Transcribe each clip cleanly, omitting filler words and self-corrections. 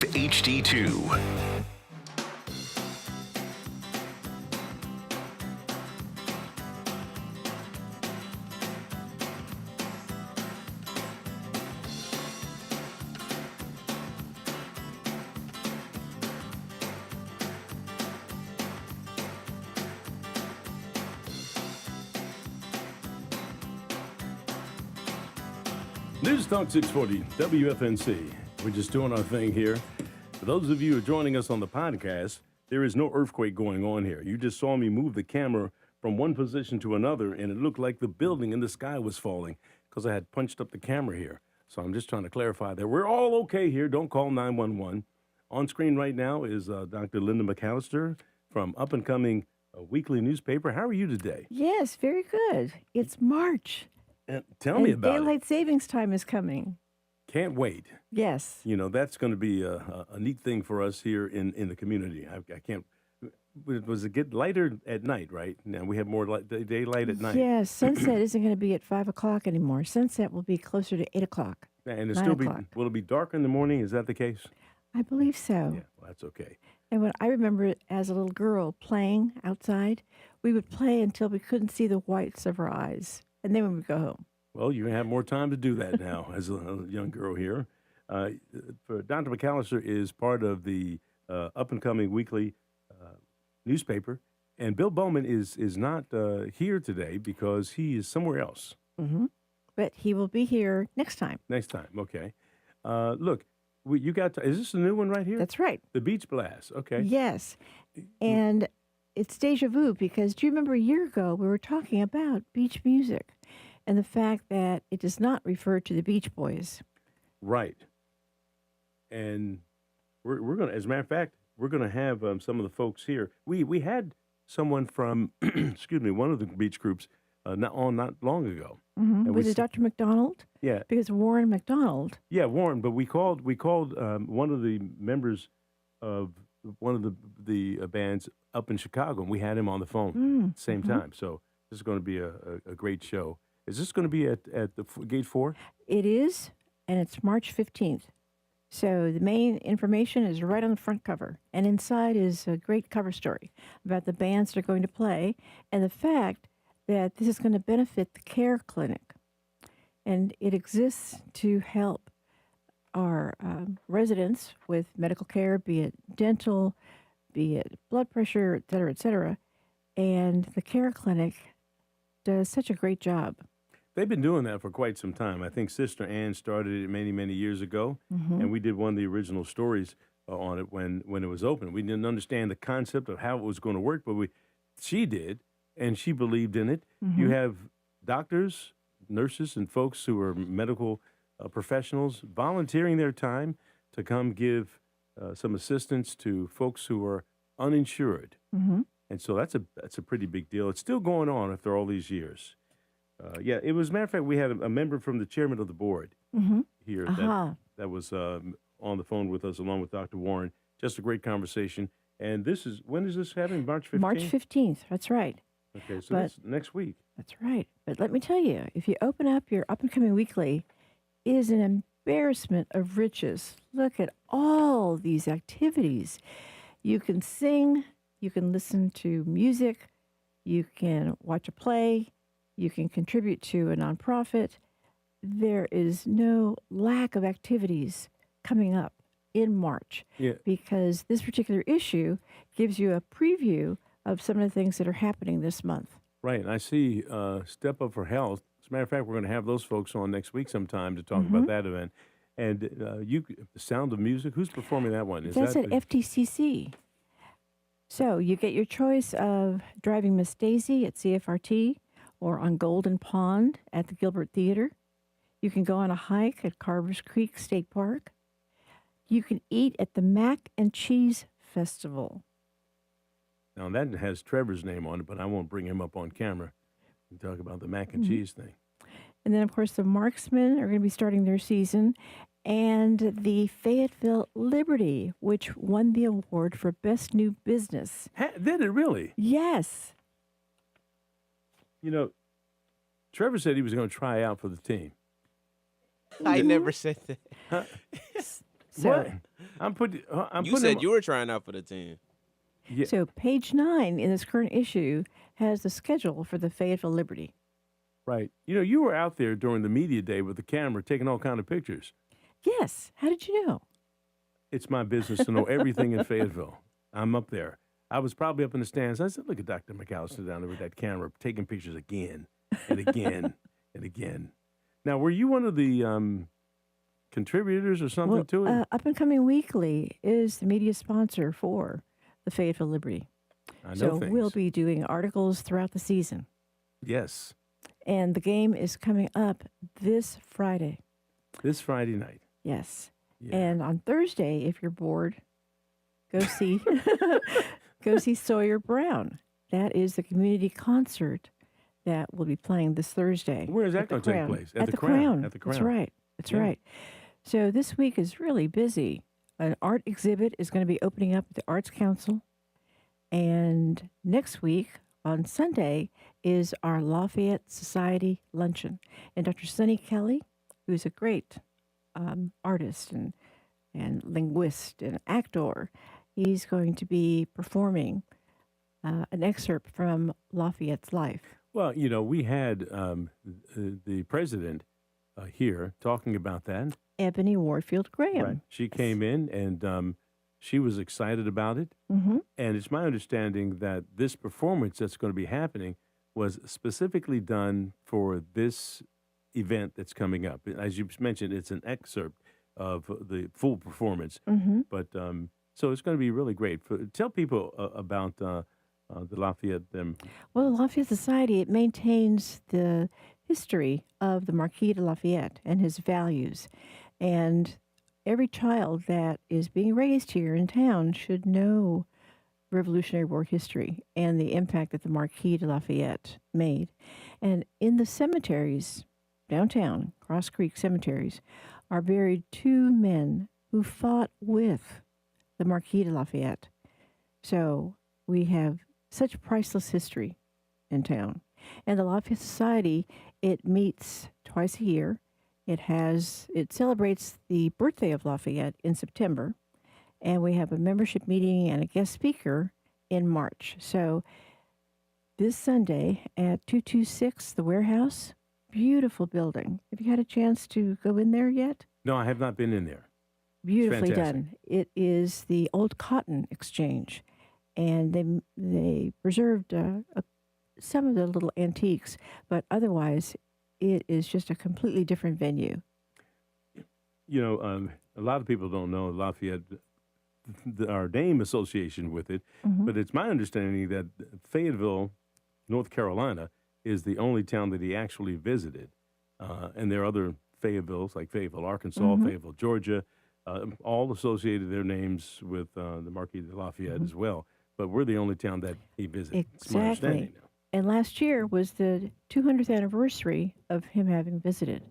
HD2. News Talk 640, WFNC. We're just doing our thing here. For those of you who are joining us on the podcast, there is no earthquake going on here. You just saw me move the camera from one position to another, and it looked like the building in the sky was falling because I had punched up the camera here. So I'm just trying to clarify that we're all okay here. Don't call 911. On screen right now is Dr. Linda Mcallister from up-and-coming weekly newspaper. How are you today? Yes, very good. It's March. Tell me about Daylight savings time is coming. Can't wait. Yes. You know, that's going to be a neat thing for us here in the community. I can't. Was it get lighter at night, right? Now we have more daylight at night. Yes, sunset isn't going to be at 5 o'clock anymore. Sunset will be closer to 8 o'clock. And it'll still be, will it be dark in the morning? Is that the case? I believe so. Yeah, well, that's okay. And when I remember as a little girl playing outside, we would play until we couldn't see the whites of our eyes. And then we would go home. Well, you're going to have more time to do that now as a young girl here. For Dr. Mcallister is part of the up-and-coming weekly newspaper. And Bill Bowman is not here today because he is somewhere else. Mm-hmm. But he will be here next time. Next time, okay. Look, you got is this the new one right here? That's right. The Beach Blast, okay. Yes. And it's deja vu because do you remember a year ago we were talking about beach music and the fact that it does not refer to the Beach Boys. Right. And we're going to, as a matter of fact, we're going to have some of the folks here. We had someone from, excuse me, one of the beach groups not long ago. Mm-hmm. Was it Dr. McDonald? Yeah. Because Warren McDonald. Yeah, Warren. But we called one of the members of one of the bands up in Chicago, and we had him on the phone same time. So this is going to be a great show. Is this going to be at the Gate 4? It is, and it's March 15th. So the main information is right on the front cover. And inside is a great cover story about the bands that are going to play and the fact that this is going to benefit the care clinic. And it exists to help our residents with medical care, be it dental, be it blood pressure, et cetera, et cetera. And the care clinic does such a great job. They've been doing that for quite some time. I think Sister Ann started it many, many years ago, and we did one of the original stories on it when it was open. We didn't understand the concept of how it was going to work, but she did, and she believed in it. You have doctors, nurses, and folks who are medical professionals volunteering their time to come give some assistance to folks who are uninsured. And so that's a pretty big deal. It's still going on after all these years. Yeah, it was, matter of fact, we had a member from the chairman of the board here that was on the phone with us along with Dr. Warren. Just a great conversation. And when is this happening? March 15th? March 15th, that's right. Okay, so that's next week. That's right. But let me tell you, if you open up your up-and-coming weekly, it is an embarrassment of riches. Look at all these activities. You can sing, you can listen to music, you can watch a play, you can contribute to a nonprofit. There is no lack of activities coming up in March because this particular issue gives you a preview of some of the things that are happening this month. Right, and I see Step Up for Health. As a matter of fact, we're going to have those folks on next week sometime to talk about that event. And The Sound of Music, who's performing that one? That's at FTCC. So you get your choice of Driving Miss Daisy at CFRT or on Golden Pond at the Gilbert Theater. You can go on a hike at Carver's Creek State Park. You can eat at the Mac and Cheese Festival. Now, that has Trevor's name on it, but I won't bring him up on camera and talk about the mac and cheese thing. And then, of course, the Marksmen are going to be starting their season. And the Fayetteville Liberty, which won the award for Best New Business. Did it really? Yes. You know, Trevor said he was going to try out for the team. I never said that. Huh? So, I'm putting. I'm You putting. said them- you were trying out for the team. Yeah, So page 9 in this current issue has the schedule for the Fayetteville Liberty. right. You know, you were out there during the media day with the camera taking all kind of pictures. Yes. How did you know? It's my business to know everything in Fayetteville. I'm up there. I was probably up in the stands. I said, "Look at Dr. Mcallister down there with that camera, taking pictures again and again and again." Now, were you one of the contributors or something Well, to it? Up and Coming Weekly is the media sponsor for the Fayetteville Liberty. I know So things. we'll be doing articles throughout the season. Yes, And the game is coming up this Friday. this Friday night. Yes. Yeah. And on Thursday, if you're bored, go see go see Sawyer Brown. That is the community concert that will be playing this Thursday. Where is that at the going to take Crown. place? At the Crown. At the Crown. That's right. That's Yeah. right. So this week is really busy. An art exhibit is going to be opening up at the Arts Council. And next week, on Sunday, is our Lafayette Society luncheon. And Dr. Sonny Kelly, who's a great artist and linguist and actor, he's going to be performing an excerpt from Lafayette's life. Well, you know, we had the president here talking about that. Ebony Warfield Graham. Right. She came in and she was excited about it. Mm-hmm. And it's my understanding that this performance that's going to be happening was specifically done for this event that's coming up. As you mentioned, it's an excerpt of the full performance. Mm-hmm. But so it's going to be really great. Tell people about the Lafayette. Well, the Lafayette Society, it maintains the history of the Marquis de Lafayette and his values. And every child that is being raised here in town should know Revolutionary War history and the impact that the Marquis de Lafayette made. And in the cemeteries downtown, Cross Creek cemeteries, are buried two men who fought with the Marquis de Lafayette. So we have such priceless history in town. And the Lafayette Society, it meets twice a year. It celebrates the birthday of Lafayette in September, and we have a membership meeting and a guest speaker in March. So this Sunday at 226 The Warehouse, beautiful building. Have you had a chance to go in there yet? No, I have not been in there. Beautifully fantastic. done. It is the old cotton exchange, and they preserved some of the little antiques, but otherwise it is just a completely different venue. You know, a lot of people don't know Lafayette, our name association with it, Mhm. but it's my understanding that Fayetteville, North Carolina, is the only town that he actually visited. And there are other Fayettevilles, like Fayetteville, Arkansas, Mhm. Fayetteville, Georgia, all associated their names with the Marquis de Lafayette as well. But we're the only town that he visited. It's my Exactly. understanding now. And last year was the 200th anniversary of him having visited.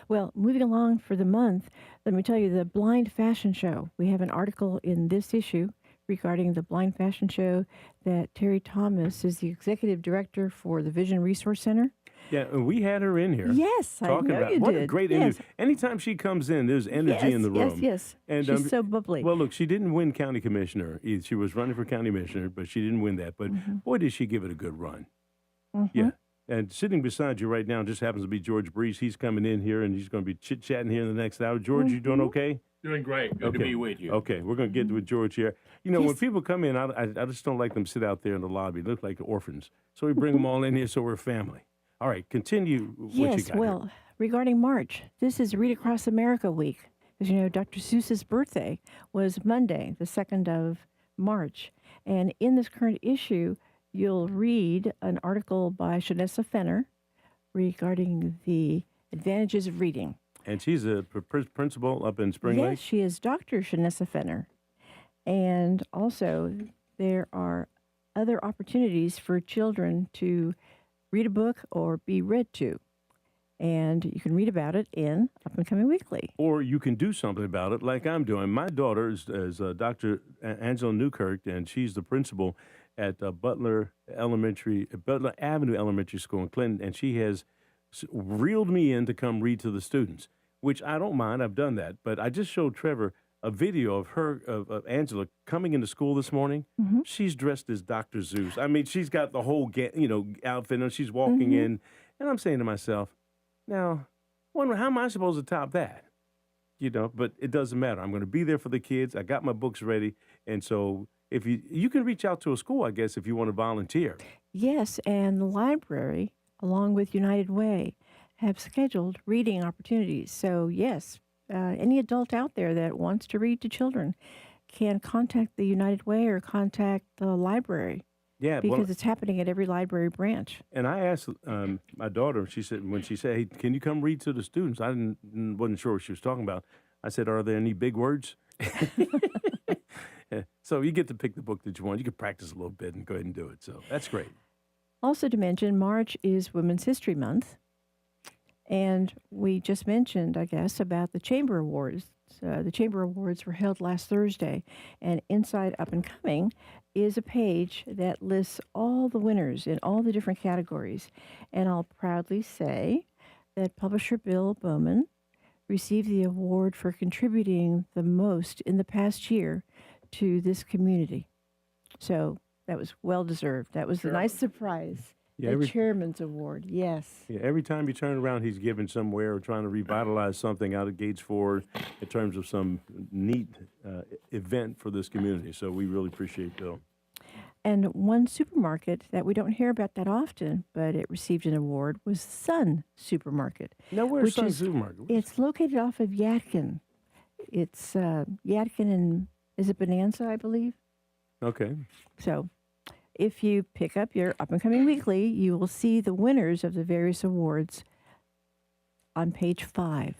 Well, moving along for the month, let me tell you the Blind Fashion Show. We have an article in this issue regarding the Blind Fashion Show that Terry Thomas is the executive director for the Vision Resource Center. Yeah, and we had her in here. Yes, I Talking know about you what did. a great Yes. interview. Anytime she comes in, there's energy in the room. Yes, yes. And, She's so bubbly. Well, look, she didn't win county commissioner. She was running for county commissioner, but she didn't win that. But boy, did she give it a good run. Mhm. Yeah. And sitting beside you right now just happens to be George Brees. He's coming in here, and he's going to be chit-chatting here in the next hour. George, you doing okay? Doing great. Good to be with you. Okay, we're going to get with George here. You know, when Yes. people come in, I just don't like them sit out there in the lobby. They look like orphans. So we bring them all in here so we're family. All right, continue what you Yes, got here. well, regarding March, this is Read Across America Week. As you know, Dr. Seuss's birthday was Monday, the 2nd of March. And in this current issue, you'll read an article by Shanessa Fenner regarding the advantages of reading. And she's a principal up in Spring Yes, Lake. she is Dr. Shanessa Fenner. And also, there are other opportunities for children to read a book or be read to. And you can read about it in Up and Coming Weekly. Or you can do something about it like I'm doing. My daughter is Dr. Angela Newkirk, and she's the principal at Butler Avenue Elementary School in Clinton, and she has reeled me in to come read to the students, which I don't mind. I've done that. But I just showed Trevor a video of her, of Angela coming into school this morning. Mm-hmm. She's dressed as Dr. Zeus. I mean, she's got the whole, outfit, and she's walking Mm-hmm. in. And I'm saying to myself, now, wonder how am I supposed to top that? But it doesn't matter. I'm going to be there for the kids. I got my books ready. And so if you can reach out to a school, I guess, if you want to volunteer. Yes, and the library, along with United Way, have scheduled reading opportunities. So, yes, any adult out there that wants to read to children can contact the United Way or contact the library Yeah, because it's happening at every library branch. and I asked my daughter. When she said, "Hey, can you come read to the students?" I wasn't sure what she was talking about. I said, "Are there any big words?" So you get to pick the book that you want. You can practice a little bit and go ahead and do it. So that's great. Also to mention, March is Women's History Month. And we just mentioned, I guess, about the Chamber Awards. The Chamber Awards were held last Thursday. And inside Up and Coming is a page that lists all the winners in all the different categories. And I'll proudly say that publisher Bill Bowman received the award for contributing the most in the past year to this community. So that was well deserved. That was a nice surprise. Yeah, The Chairman's Award, yes. Yeah, every time you turn around, he's giving somewhere or trying to revitalize something out of Gates Ford in terms of some neat event for this community. So we really appreciate Bill. And one supermarket that we don't hear about that often, but it received an award, was Sun Supermarket. Now, where's Which Sun is- Supermarket? It's located off of Yadkin. It's Yadkin and, is it Bonanza, I believe? Okay. So if you pick up your Up and Coming Weekly, you will see the winners of the various awards on page 5.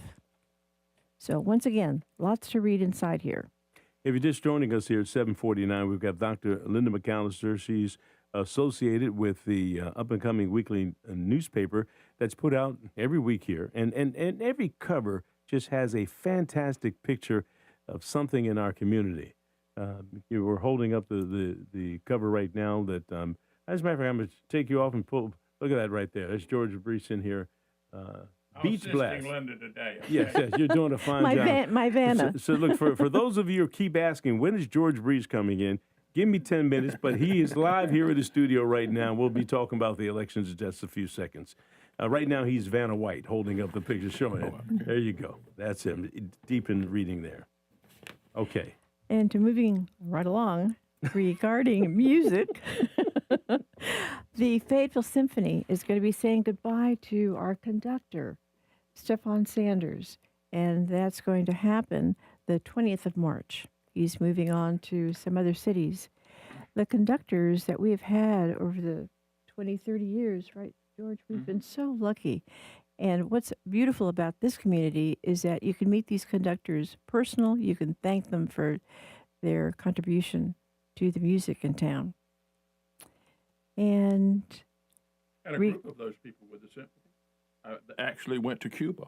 So once again, lots to read inside here. If you're just joining us here at 7:49, we've got Dr. Linda Mcallister. She's associated with the Up and Coming Weekly newspaper that's put out every week here. And every cover just has a fantastic picture of something in our community. You were holding up the cover right now that, as a matter of fact, I'm going to take you off and pull. Look at that right there. That's George Brees in here. Beach blast. Linda today. Okay? Yes, you're doing a fine job. My Vanna. So look, for those of you who keep asking, when is George Brees coming in? Give me 10 minutes, but he is live here in the studio right now. We'll be talking about the elections in just a few seconds. Right now, he's Vanna White holding up the picture, showing it. There you go. That's him, deep in reading there. Okay. And to moving right along, regarding music, the Fayetteville Symphony is going to be saying goodbye to our conductor, Stefan Sanders, and that's going to happen the 20th of March. He's moving on to some other cities. The conductors that we have had over the 20, 30 years, right, George? We've been so lucky. And what's beautiful about this community is that you can meet these conductors personal. You can thank them for their contribution to the music in town. And And a group of those people with the symphony actually went to Cuba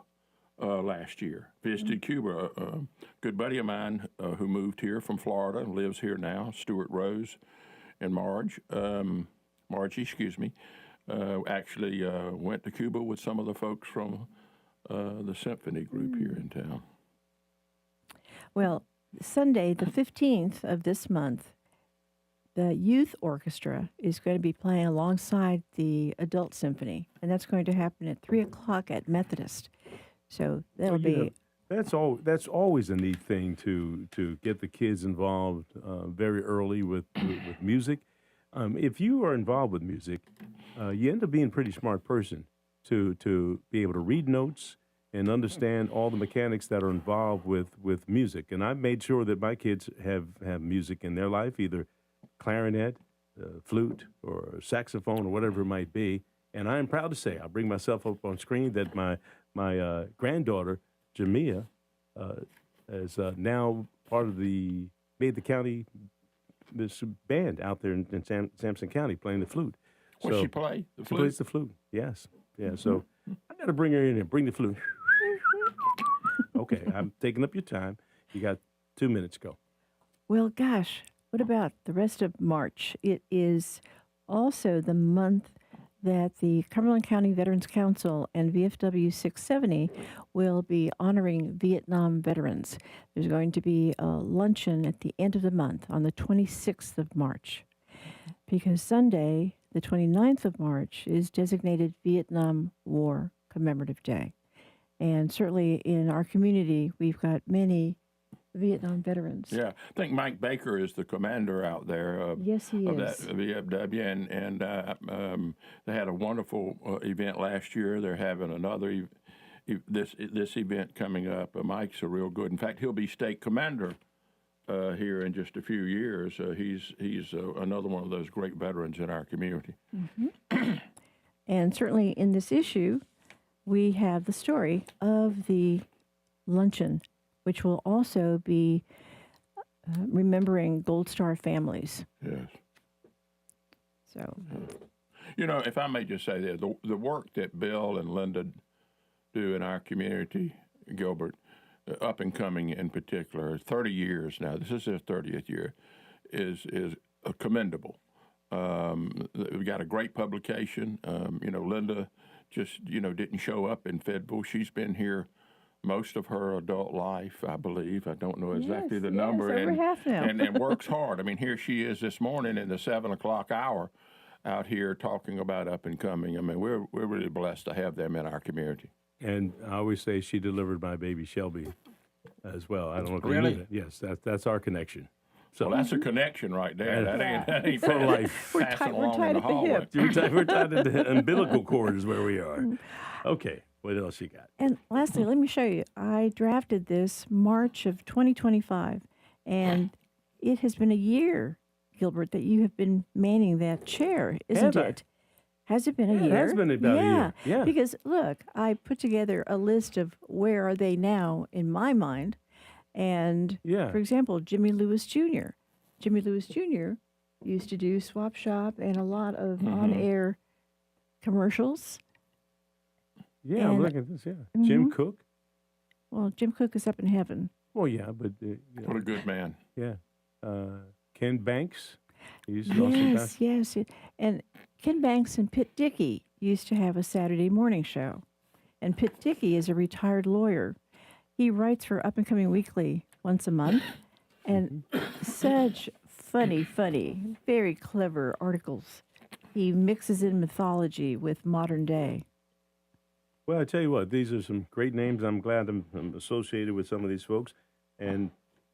last year, visited Cuba. A good buddy of mine who moved here from Florida and lives here now, Stuart Rose and Margie, actually went to Cuba with some of the folks from the symphony group here in town. well, Sunday, the 15th of this month, the youth orchestra is going to be playing alongside the adult symphony, and that's going to happen at 3 o'clock at Methodist. So that'll be That's always a neat thing to get the kids involved very early with music. If you are involved with music, you end up being a pretty smart person to be able to read notes and understand all the mechanics that are involved with music. And I've made sure that my kids have music in their life, either clarinet, flute, or saxophone, or whatever it might be. And I am proud to say, I'll bring myself up on screen, that my granddaughter, Jamia, is now part of the County this band out there in Sampson County playing the flute. What she play? The She flute? plays the flute, yes. Yeah, so I got to bring her in and bring the flute. Okay, I'm taking up your time. You got 2 minutes, go. Well, gosh, what about the rest of March? It is also the month that the Cumberland County Veterans Council and VFW 670 will be honoring Vietnam veterans. There's going to be a luncheon at the end of the month on the 26th of March, because Sunday, the 29th of March, is designated Vietnam War Commemorative Day. And certainly in our community, we've got many Vietnam veterans. Yeah, I think Mike Baker is the commander out there. Yes, he of is. that VFW, and they had a wonderful event last year. They're having another this event coming up. Mike's a real good. In fact, he'll be state commander here in just a few years. He's another one of those great veterans in our community. Mm-hmm. And certainly in this issue, we have the story of the luncheon, which will also be remembering Gold Star families. Yes. So, you know, if I may just say that the work that Bill and Linda do in our community, Gilbert, up and coming in particular, 30 years now. This is their 30th year, is commendable. We got a great publication. You know, Linda just didn't show up in Fayetteville. She's been here most of her adult life, I believe. I don't know exactly the number. Over half now. and works hard. I mean, here she is this morning in the 7 o'clock hour out here talking about up and coming. I mean, we're really blessed to have them in our community. And I always say she delivered my baby Shelby as well. I don't know if you Really? knew that. Yes, that's our connection. So Well, that's a connection right there. That ain't for life. We're passing tied- we're along tied in the at the hallway. hip. We're tied to the umbilical cord is where we are. Okay, what else you got? and lastly, let me show you. I drafted this March of 2025, and it has been a year, Gilbert, that you have been manning that chair, isn't Have I? it? Has it been a Yeah, year? it has been about a year. Yeah. Because look, I put together a list of where are they now in my mind. And Yeah. for example, Jimmy Lewis Jr. Jimmy Lewis Jr. used to do Swap Shop and a lot of on-air commercials. Yeah, I'm And- looking at this. Yeah, Jim Cook. Well, Jim Cook is up in heaven. Well, yeah, but What a good man. yeah, Ken Banks. He used to also pass. Yes. And Ken Banks and Pitt Dickey used to have a Saturday morning show. And Pitt Dickey is a retired lawyer. He writes for Up and Coming Weekly once a month. And such funny, very clever articles. He mixes in mythology with modern day. Well, I tell you what, these are some great names. I'm glad I'm associated with some of these folks. And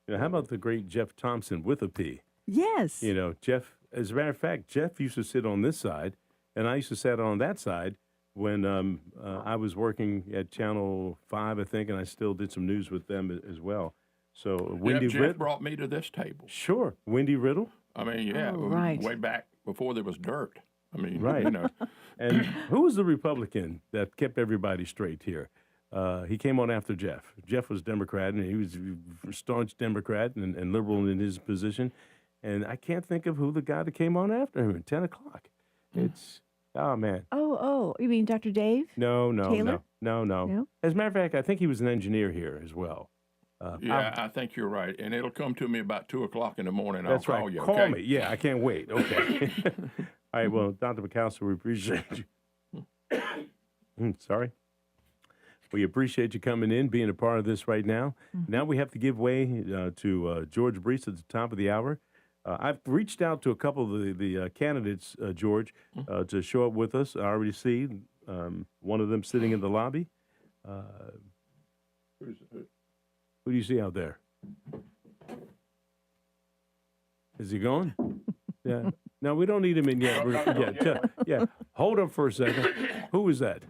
how about the great Jeff Thompson with a P? Yes. Jeff, as a matter of fact, Jeff used to sit on this side, and I used to sit on that side when I was working at Channel 5, I think, and I still did some news with them as well. So Wendy Jeff Riddle. brought me to this table. Sure. Wendy Riddle. I mean, yeah, Oh, right. way back before there was dirt. I mean, Right. And who was the Republican that kept everybody straight here? He came on after Jeff. Jeff was Democrat, and he was a staunch Democrat and liberal in his position. And I can't think of who the guy that came on after him at 10 o'clock. It's, oh, man. Oh, you mean Dr. Dave? No. Taylor? No. As a matter of fact, I think he was an engineer here as well. yeah, I think you're right. And it'll come to me about 2 o'clock in the morning. That's I'll right. call you. Call okay? me. Yeah, I can't wait. Okay. All right. Well, Dr. Mcallister, we appreciate you. Sorry. We appreciate you coming in, being a part of this right now. Now we have to give way to George Brees at the top of the hour. I've reached out to a couple of the candidates, George, to show up with us. I already see one of them sitting in the lobby. Who do you see out there? Is he going? Yeah. No, we don't need him in yet. Yeah. Hold up for a second. Who is that?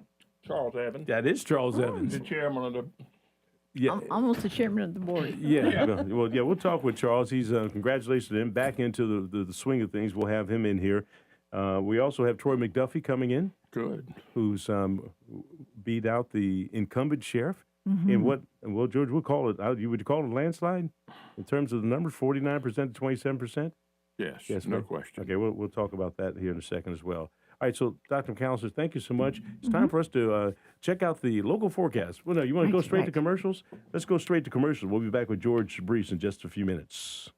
Charles Evans, That is Charles Evans. the chairman of the. Yeah. I'm almost the chairman of the board. Yeah. Well, yeah, we'll talk with Charles. He's congratulations to him. Back into the swing of things. We'll have him in here. We also have Troy McDuffie coming in, Good. who's beat out the incumbent sheriff. In what? Well, George, we'll call it. Would you call it a landslide in terms of the numbers? 49% to 27%. Yes, no question. Okay, we'll talk about that here in a second as well. All right, so Dr. Mcallister, thank you so much. It's time for us to check out the local forecast. Well, no, you want to go straight to commercials? Let's go straight to commercials. We'll be back with George Brees in just a few minutes.